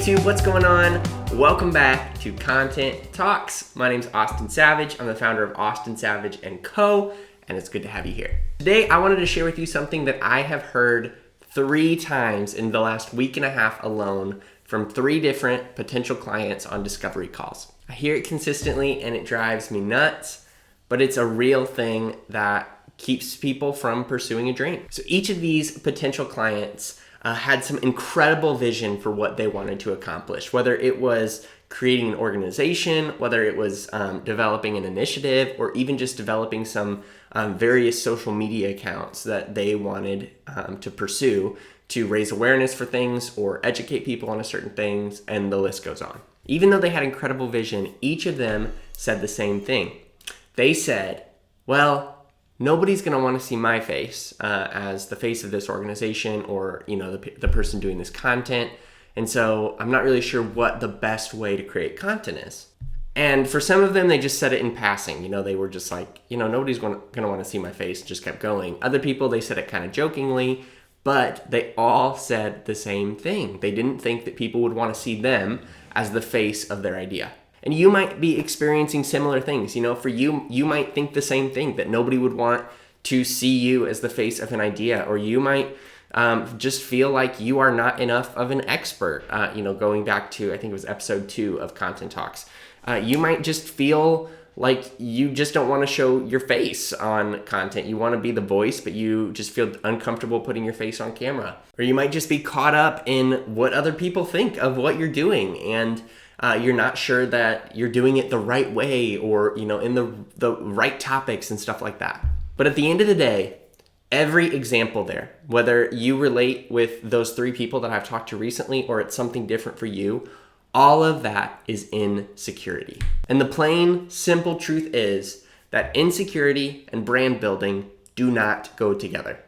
YouTube, what's going on? Welcome back to Content Talks. My name's Austin Savage. I'm the founder of Austin Savage & Co. and it's good to have you here. Today, I wanted to share with you something that I have heard 3 times in the last week and a half alone from 3 different potential clients on discovery calls. I hear it consistently and it drives me nuts, but it's a real thing that keeps people from pursuing a dream. So each of these potential clients had some incredible vision for what they wanted to accomplish, whether it was creating an organization, whether it was developing an initiative, or even just developing some various social media accounts that they wanted to pursue to raise awareness for things or educate people on certain things, and the list goes on. Even though they had incredible vision, each of them said the same thing. They said, well, nobody's going to want to see my face as the face of this organization or, the person doing this content. And so I'm not really sure what the best way to create content is. And for some of them, they just said it in passing. They were just like, nobody's going to want to see my face, just kept going. Other people, they said it kind of jokingly, but they all said the same thing. They didn't think that people would want to see them as the face of their idea. And you might be experiencing similar things. For you, you might think the same thing, that nobody would want to see you as the face of an idea, or you might just feel like you are not enough of an expert. Going back to, I think it was episode 2 of Content Talks. You might just feel like you just don't want to show your face on content. You want to be the voice, but you just feel uncomfortable putting your face on camera. Or you might just be caught up in what other people think of what you're doing, and you're not sure that you're doing it the right way or, in the right topics and stuff like that. But at the end of the day, every example there, whether you relate with those 3 people that I've talked to recently or it's something different for you, all of that is insecurity. And the plain, simple truth is that insecurity and brand building do not go together.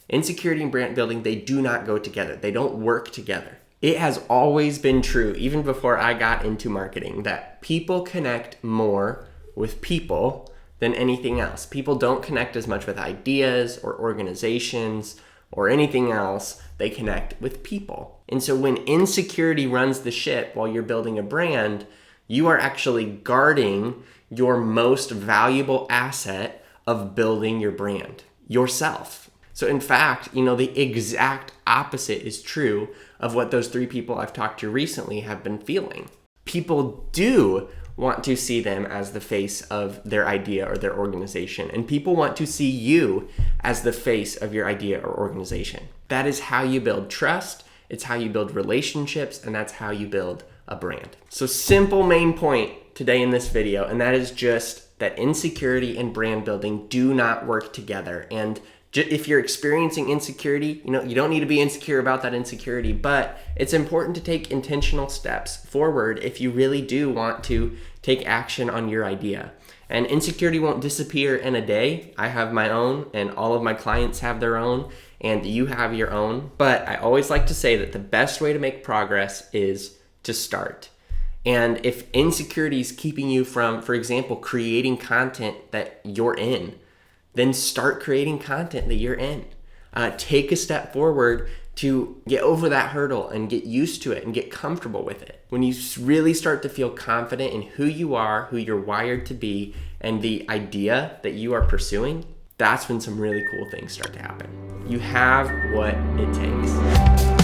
Insecurity and brand building, they do not go together. They don't work together. It has always been true, even before I got into marketing, that people connect more with people than anything else. People don't connect as much with ideas or organizations or anything else. They connect with people. And so when insecurity runs the ship while you're building a brand, you are actually guarding your most valuable asset of building your brand, yourself. So in fact, the exact opposite is true of what those 3 people I've talked to recently have been feeling. People do want to see them as the face of their idea or their organization, and people want to see you as the face of your idea or organization. That is how you build trust, it's how you build relationships, and that's how you build a brand. So simple main point today in this video, and that is just that insecurity and brand building do not work together. And if you're experiencing insecurity, you don't need to be insecure about that insecurity, but it's important to take intentional steps forward if you really do want to take action on your idea. And insecurity won't disappear in a day. I have my own, and all of my clients have their own, and you have your own. But I always like to say that the best way to make progress is to start. And if insecurity is keeping you from, for example, creating content that you're in, then start creating content that you're in. Take a step forward to get over that hurdle and get used to it and get comfortable with it. When you really start to feel confident in who you are, who you're wired to be, and the idea that you are pursuing, that's when some really cool things start to happen. You have what it takes.